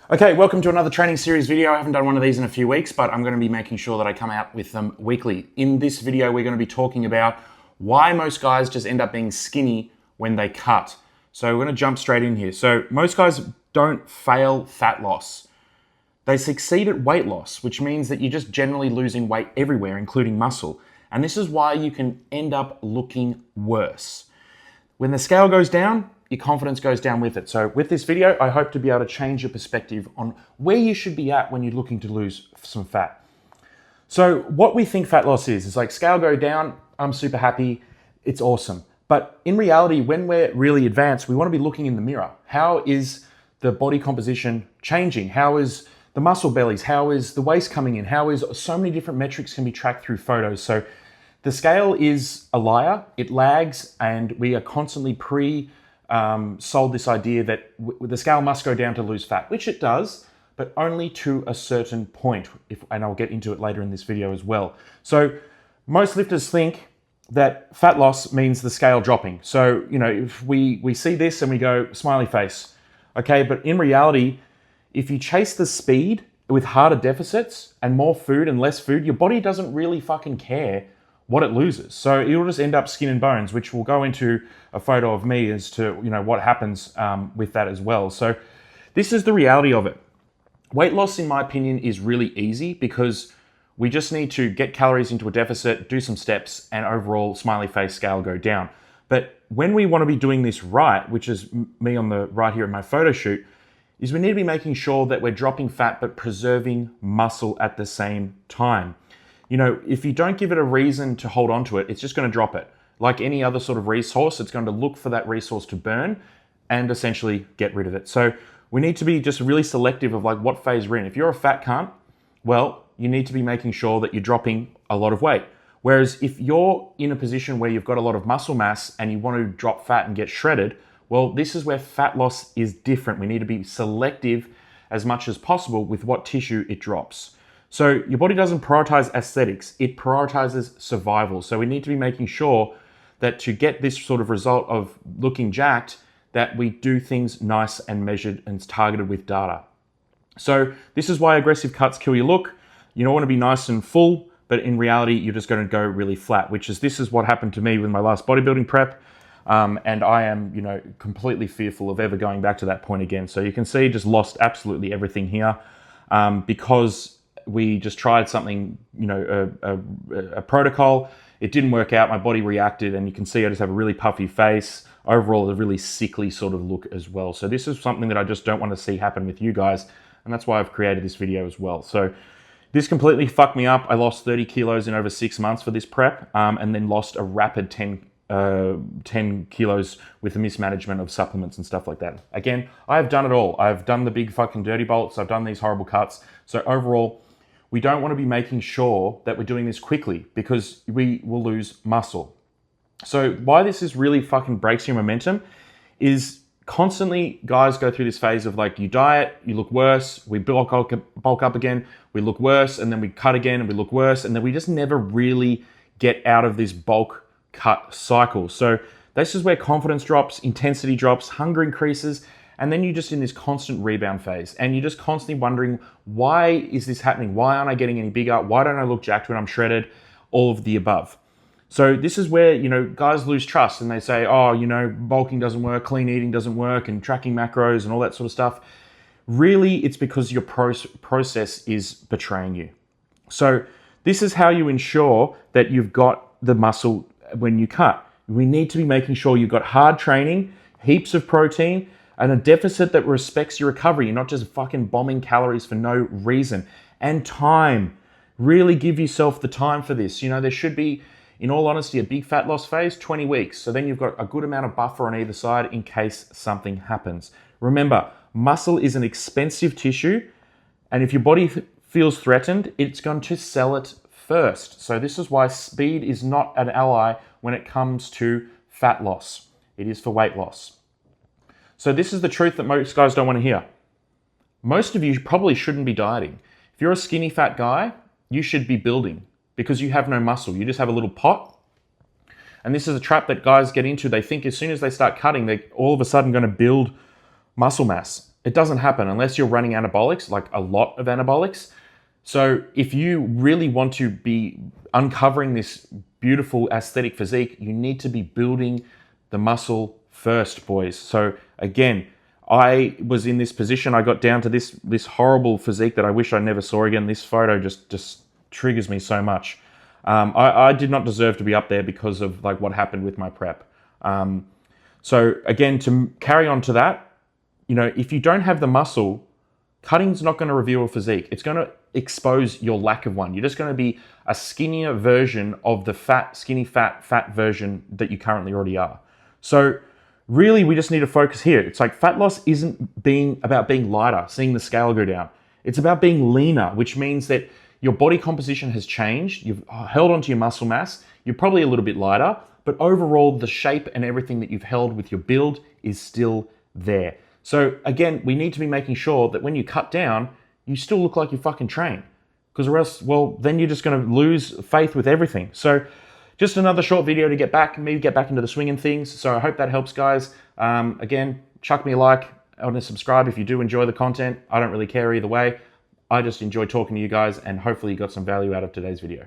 Okay, welcome to another training series video. I haven't done one of these in a few weeks, but I'm going to be making sure that I come out with them weekly. In this video, we're going to be talking about why most guys just end up being skinny when they cut. So we're going to jump straight in here. So most guys don't fail fat loss. They succeed at weight loss, which means that you're just generally losing weight everywhere, including muscle. And this is why you can end up looking worse. When the scale goes down, your confidence goes down with it. So with this video, I hope to be able to change your perspective on where you should be at when you're looking to lose some fat. So what we think fat loss is like scale go down, I'm super happy, it's awesome. But in reality, when we're really advanced, we want to be looking in the mirror. How is the body composition changing? How is the muscle bellies? How is the waist coming in? How is so many different metrics can be tracked through photos. So the scale is a liar, it lags, and we are constantly sold this idea that the scale must go down to lose fat, which it does, but only to a certain point, and I'll get into it later in this video as well. So most lifters think that fat loss means the scale dropping. So, you know, if we see this and we go, smiley face, okay, but in reality, if you chase the speed with harder deficits and more food and less food, your body doesn't really fucking care what it loses. So it'll just end up skin and bones, which we'll go into a photo of me as to, you know, what happens with that as well. So this is the reality of it. Weight loss, in my opinion, is really easy because we just need to get calories into a deficit, do some steps, and overall smiley face scale go down. But when we want to be doing this right, which is me on the right here in my photo shoot, is we need to be making sure that we're dropping fat but preserving muscle at the same time. You know, if you don't give it a reason to hold on to it, it's just going to drop it. Like any other sort of resource, it's going to look for that resource to burn and essentially get rid of it. So we need to be just really selective of like what phase we're in. If you're a fat cunt, well, you need to be making sure that you're dropping a lot of weight. Whereas if you're in a position where you've got a lot of muscle mass and you want to drop fat and get shredded, well, this is where fat loss is different. We need to be selective as much as possible with what tissue it drops. So your body doesn't prioritize aesthetics, it prioritizes survival. So we need to be making sure that to get this sort of result of looking jacked, that we do things nice and measured and targeted with data. So this is why aggressive cuts kill your look. You don't want to be nice and full, but in reality, you're just going to go really flat, this is what happened to me with my last bodybuilding prep. And I am, you know, completely fearful of ever going back to that point again. So you can see just lost absolutely everything here because we just tried something, you know, a protocol. It didn't work out. My body reacted, and you can see I just have a really puffy face. Overall, a really sickly sort of look as well. So this is something that I just don't want to see happen with you guys, and that's why I've created this video as well. So this completely fucked me up. I lost 30 kilos in over 6 months for this prep, and then lost a rapid 10 kilos with the mismanagement of supplements and stuff like that. Again, I've done it all. I've done the big fucking dirty bolts. I've done these horrible cuts. So overall, we don't want to be making sure that we're doing this quickly because we will lose muscle. So why this is really fucking breaks your momentum is constantly guys go through this phase of like you diet, you look worse, we bulk up again, we look worse, and then we cut again and we look worse, and then we just never really get out of this bulk cut cycle. So this is where confidence drops, intensity drops, hunger increases, and then you're just in this constant rebound phase and you're just constantly wondering, why is this happening? Why aren't I getting any bigger? Why don't I look jacked when I'm shredded? All of the above. So this is where, you know, guys lose trust and they say, oh, you know, bulking doesn't work, clean eating doesn't work, and tracking macros and all that sort of stuff. Really, it's because your process is betraying you. So this is how you ensure that you've got the muscle when you cut. We need to be making sure you've got hard training, heaps of protein, and a deficit that respects your recovery. You're not just fucking bombing calories for no reason. And time. Really give yourself the time for this. You know, there should be, in all honesty, a big fat loss phase, 20 weeks. So then you've got a good amount of buffer on either side in case something happens. Remember, muscle is an expensive tissue, and if your body feels threatened, it's going to sell it first. So this is why speed is not an ally when it comes to fat loss. It is for weight loss. So this is the truth that most guys don't want to hear. Most of you probably shouldn't be dieting. If you're a skinny fat guy, you should be building because you have no muscle. You just have a little pot. And this is a trap that guys get into. They think as soon as they start cutting, they're all of a sudden going to build muscle mass. It doesn't happen unless you're running anabolics, like a lot of anabolics. So if you really want to be uncovering this beautiful aesthetic physique, you need to be building the muscle first, boys. So again, I was in this position. I got down to this horrible physique that I wish I never saw again. This photo just triggers me so much. I did not deserve to be up there because of like what happened with my prep. So again, to carry on to that, if you don't have the muscle, cutting's not going to reveal a physique. It's going to expose your lack of one. You're just going to be a skinnier version of the skinny fat version that you currently already are. So really, we just need to focus here. It's like fat loss isn't about being lighter, seeing the scale go down. It's about being leaner, which means that your body composition has changed. You've held onto your muscle mass. You're probably a little bit lighter, but overall, the shape and everything that you've held with your build is still there. So again, we need to be making sure that when you cut down, you still look like you fucking train. Because or else, well, then you're just going to lose faith with everything. So just another short video to get back into the swing and things. So I hope that helps, guys. Again, chuck me a like and subscribe if you do enjoy the content. I don't really care either way. I just enjoy talking to you guys, and hopefully you got some value out of today's video.